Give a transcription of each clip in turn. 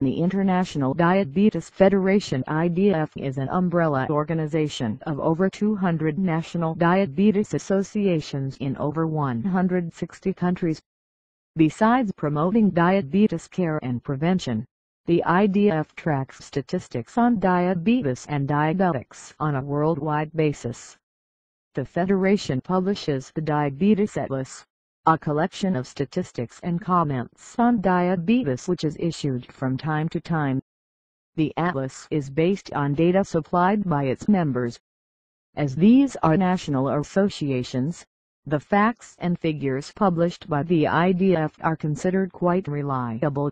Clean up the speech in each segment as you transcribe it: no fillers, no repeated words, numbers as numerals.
The International Diabetes Federation (IDF) is an umbrella organization of over 200 national diabetes associations in over 160 countries. Besides promoting diabetes care and prevention, the IDF tracks statistics on diabetes and diabetics on a worldwide basis. The Federation publishes the Diabetes Atlas, a collection of statistics and comments on diabetes which is issued from time to time. The Atlas is based on data supplied by its members. As these are national associations, the facts and figures published by the IDF are considered quite reliable.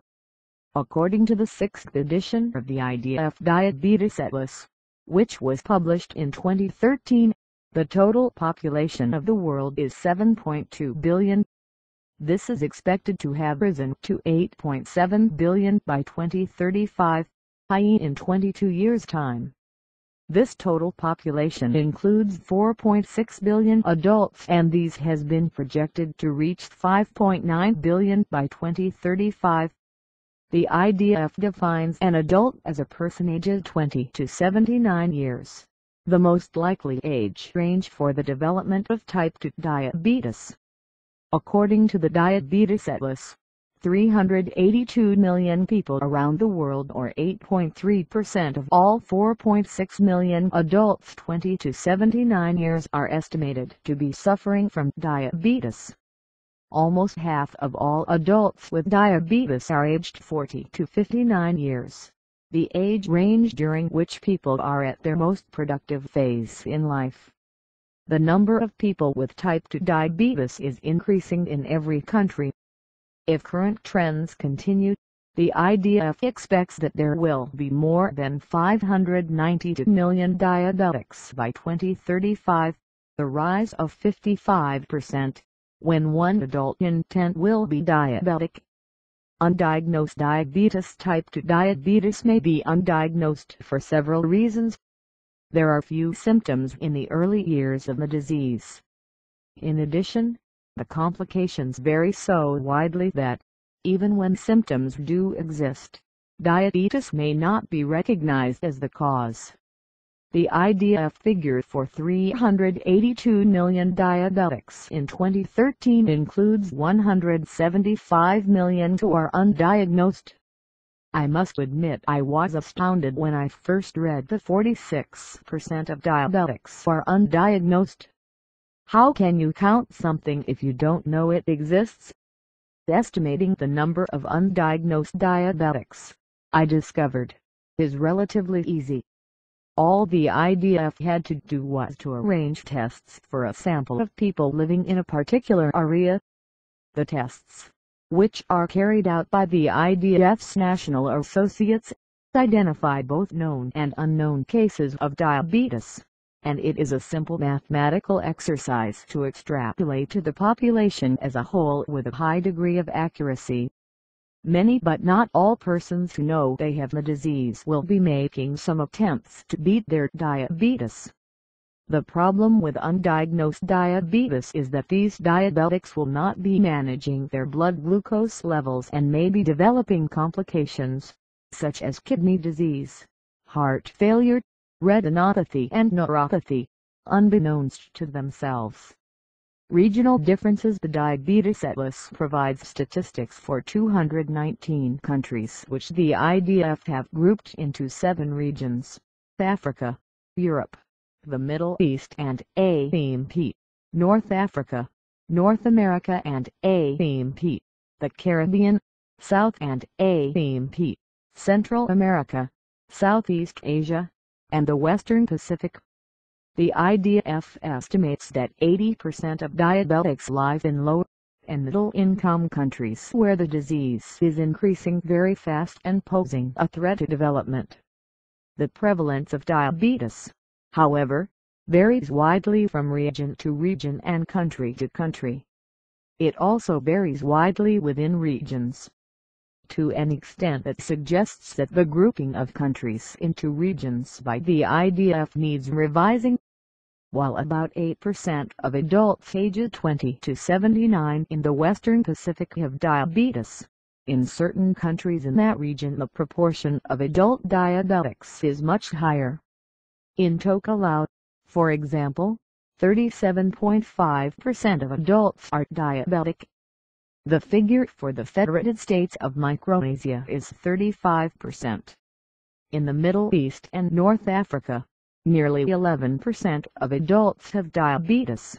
According to the 6th edition of the IDF Diabetes Atlas, which was published in 2013, the total population of the world is 7.2 billion. This is expected to have risen to 8.7 billion by 2035, i.e. in 22 years' time. This total population includes 4.6 billion adults, and these has been projected to reach 5.9 billion by 2035. The IDF defines an adult as a person aged 20 to 79 years. The most likely age range for the development of type 2 diabetes. According to the Diabetes Atlas, 382 million people around the world, or 8.3% of all 4.6 million adults 20 to 79 years, are estimated to be suffering from diabetes. Almost half of all adults with diabetes are aged 40 to 59 years, the age range during which people are at their most productive phase in life. The number of people with type 2 diabetes is increasing in every country. If current trends continue, the IDF expects that there will be more than 592 million diabetics by 2035, a rise of 55%, when 1 adult in 10 will be diabetic. Undiagnosed diabetes. Type 2 diabetes may be undiagnosed for several reasons. There are few symptoms in the early years of the disease. In addition, the complications vary so widely that, even when symptoms do exist, diabetes may not be recognized as the cause. The IDF figure for 382 million diabetics in 2013 includes 175 million who are undiagnosed. I must admit I was astounded when I first read that 46% of diabetics are undiagnosed. How can you count something if you don't know it exists? Estimating the number of undiagnosed diabetics, I discovered, is relatively easy. All the IDF had to do was to arrange tests for a sample of people living in a particular area. The tests, which are carried out by the IDF's national associates, identify both known and unknown cases of diabetes, and it is a simple mathematical exercise to extrapolate to the population as a whole with a high degree of accuracy. Many but not all persons who know they have the disease will be making some attempts to beat their diabetes. The problem with undiagnosed diabetes is that these diabetics will not be managing their blood glucose levels and may be developing complications, such as kidney disease, heart failure, retinopathy and neuropathy, unbeknownst to themselves. Regional differences. The Diabetes Atlas provides statistics for 219 countries which the IDF have grouped into 7 regions: Africa, Europe, the Middle East and AMP, North Africa, North America and AMP, the Caribbean, South and AMP, Central America, Southeast Asia, and the Western Pacific. The IDF estimates that 80% of diabetics live in low and middle-income countries where the disease is increasing very fast and posing a threat to development. The prevalence of diabetes, however, varies widely from region to region and country to country. It also varies widely within regions, to an extent that suggests that the grouping of countries into regions by the IDF needs revising. While about 8% of adults aged 20 to 79 in the Western Pacific have diabetes, In certain countries in that region the proportion of adult diabetics is much higher. In Tokelau, for example, 37.5% of adults are diabetic. The figure for the Federated States of Micronesia is 35%. In the Middle East and North Africa, nearly 11% of adults have diabetes.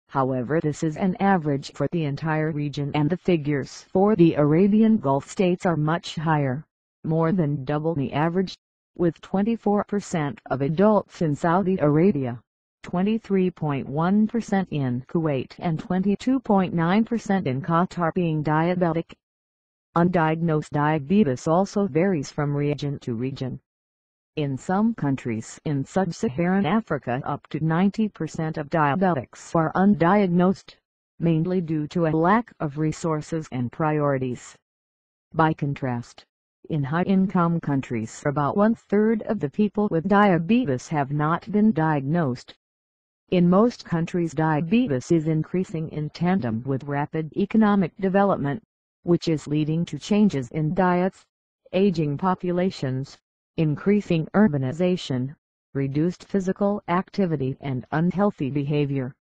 However, this is an average for the entire region and the figures for the Arabian Gulf states are much higher, more than double the average, with 24% of adults in Saudi Arabia, 23.1% in Kuwait and 22.9% in Qatar being diabetic. Undiagnosed diabetes also varies from region to region. In some countries in sub-Saharan Africa up to 90% of diabetics are undiagnosed, mainly due to a lack of resources and priorities. By contrast, in high-income countries about one-third of the people with diabetes have not been diagnosed. In most countries diabetes is increasing in tandem with rapid economic development, which is leading to changes in diets, aging populations, increasing urbanization, reduced physical activity and unhealthy behavior.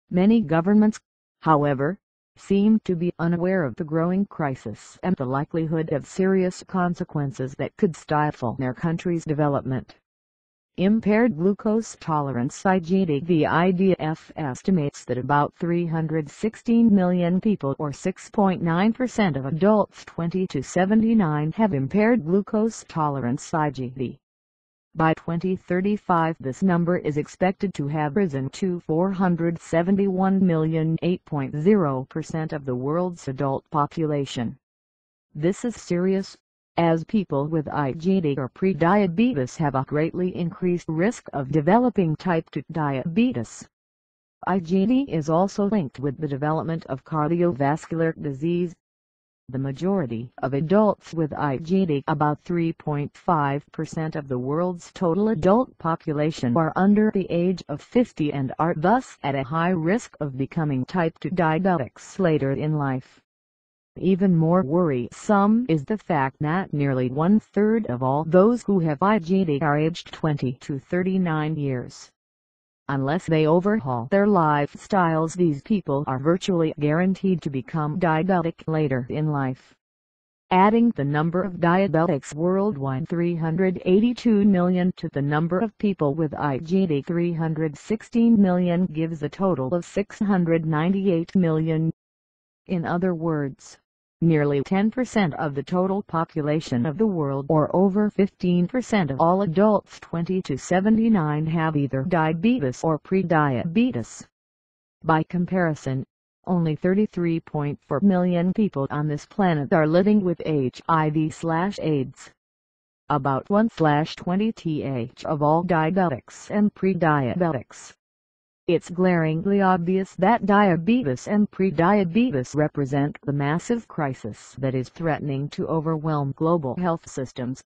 Many governments, however, seem to be unaware of the growing crisis and the likelihood of serious consequences that could stifle their country's development. Impaired glucose tolerance (IGT). The IDF estimates that about 316 million people or 6.9% of adults 20 to 79 have impaired glucose tolerance (IGT). By 2035 this number is expected to have risen to 471 million, 8.0% of the world's adult population. This is serious, as people with IGT or pre-diabetes have a greatly increased risk of developing type 2 diabetes. IGT is also linked with the development of cardiovascular disease. The majority of adults with IGT, about 3.5% of the world's total adult population, are under the age of 50 and are thus at a high risk of becoming type 2 diabetics later in life. Even more worrisome is the fact that nearly one-third of all those who have IGT are aged 20 to 39 years. Unless they overhaul their lifestyles, these people are virtually guaranteed to become diabetic later in life. Adding the number of diabetics worldwide 382 million to the number of people with IGT 316 million gives a total of 698 million. In other words, nearly 10% of the total population of the world, or over 15% of all adults 20 to 79, have either diabetes or pre-diabetes. By comparison, only 33.4 million people on this planet are living with HIV/AIDS. About 1/20th of all diabetics and pre-diabetics. It's glaringly obvious that diabetes and pre-diabetes represent the massive crisis that is threatening to overwhelm global health systems.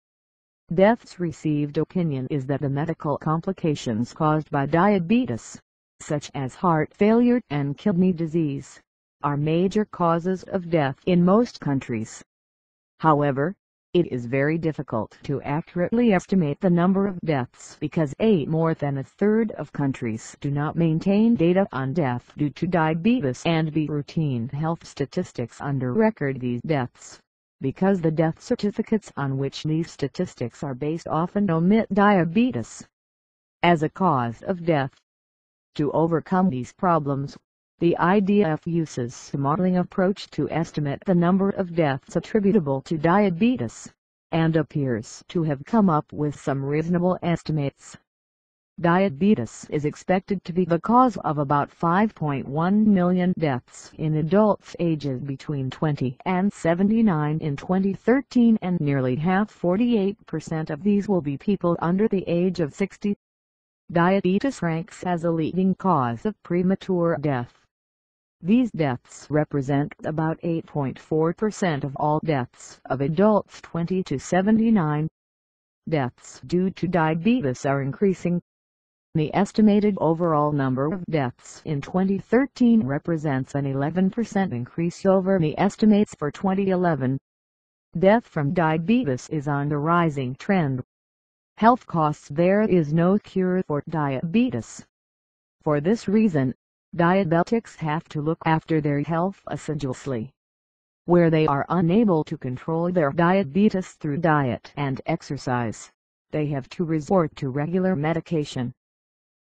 Deaths received opinion is that the medical complications caused by diabetes, such as heart failure and kidney disease, are major causes of death in most countries. However, it is very difficult to accurately estimate the number of deaths because more than a third of countries do not maintain data on death due to diabetes, and routine health statistics under record these deaths, because the death certificates on which these statistics are based often omit diabetes as a cause of death. To overcome these problems, the IDF uses a modeling approach to estimate the number of deaths attributable to diabetes, and appears to have come up with some reasonable estimates. Diabetes is expected to be the cause of about 5.1 million deaths in adults ages between 20 and 79 in 2013, and nearly half, 48% of these, will be people under the age of 60. Diabetes ranks as a leading cause of premature death. These deaths represent about 8.4% of all deaths of adults 20 to 79. Deaths due to diabetes are increasing. The estimated overall number of deaths in 2013 represents an 11% increase over the estimates for 2011. Death from diabetes is on the rising trend. Health costs. There is no cure for diabetes. For this reason, diabetics have to look after their health assiduously. Where they are unable to control their diabetes through diet and exercise, they have to resort to regular medication.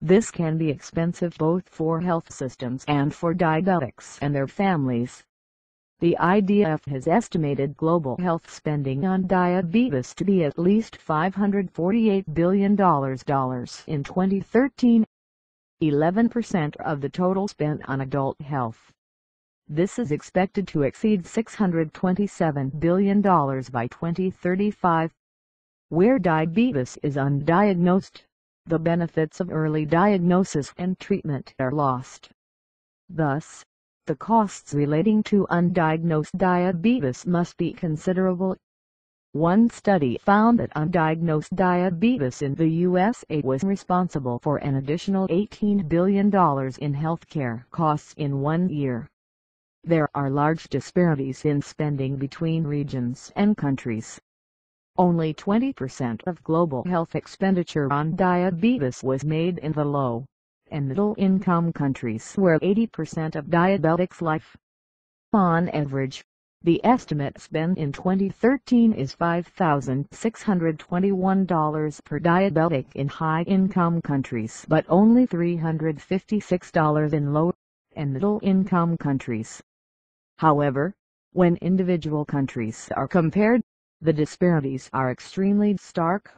This can be expensive both for health systems and for diabetics and their families. The IDF has estimated global health spending on diabetes to be at least $548 billion in 2013, 11% of the total spent on adult health. This is expected to exceed $627 billion by 2035. Where diabetes is undiagnosed, the benefits of early diagnosis and treatment are lost. Thus, the costs relating to undiagnosed diabetes must be considerable. One study found that undiagnosed diabetes in the USA was responsible for an additional $18 billion in healthcare costs in 1 year. There are large disparities in spending between regions and countries. Only 20% of global health expenditure on diabetes was made in the low and middle-income countries where 80% of diabetics live. On average, the estimate spend in 2013 is $5,621 per diabetic in high-income countries but only $356 in low and middle-income countries. However, when individual countries are compared, the disparities are extremely stark.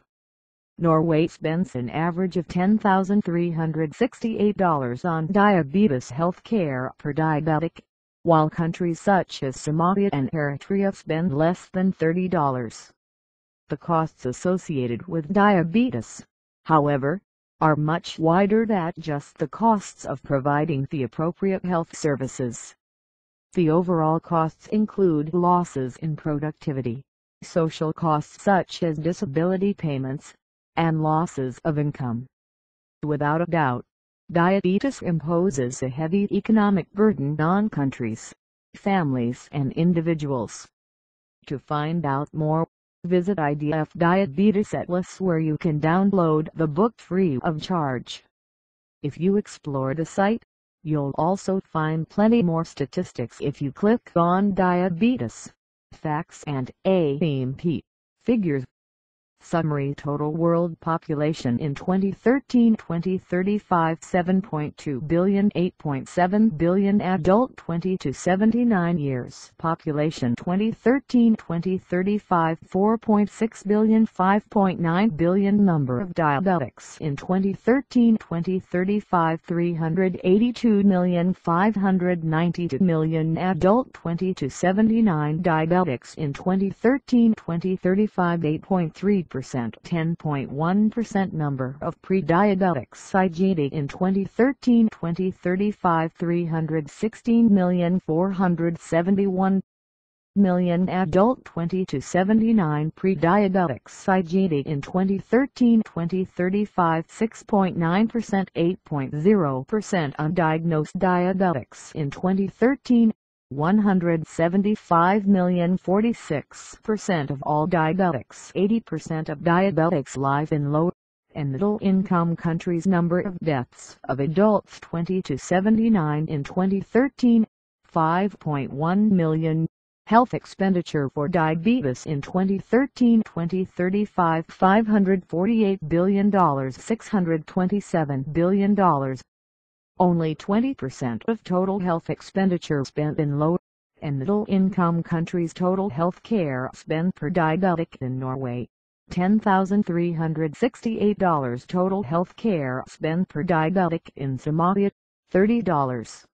Norway spends an average of $10,368 on diabetes health care per diabetic, while countries such as Somalia and Eritrea spend less than $30. The costs associated with diabetes, however, are much wider than just the costs of providing the appropriate health services. The overall costs include losses in productivity, social costs such as disability payments, and losses of income. Without a doubt, diabetes imposes a heavy economic burden on countries, families and individuals. To find out more, visit IDF Diabetes Atlas where you can download the book free of charge. If you explore the site, you'll also find plenty more statistics if you click on Diabetes, Facts and AMP Figures. Summary: total world population in 2013-2035 7.2 billion, 8.7 billion adult 20 to 79 years population 2013-2035 4.6 billion, 5.9 billion number of diabetics in 2013-2035 382,592,000 adult 20 to 79 diabetics in 2013-2035 8.3%, 10.1% number of pre-diabetics IgD in 2013-2035 316,471,000 adult 20 to 79 pre-diabetics IgD in 2013-2035 6.9%, 8.0% undiagnosed diabetics in 2013, 175,046% of all diabetics. 80% of diabetics live in low and middle-income countries. Number of deaths of adults 20 to 79 in 2013, 5.1 million. Health expenditure for diabetes in 2013-2035 $548 billion, $627 billion. Only 20% of total health expenditure spent in low and middle-income countries. Total health care spend per diabetic in Norway, $10,368. Total health care spend per diabetic in Somalia, $30.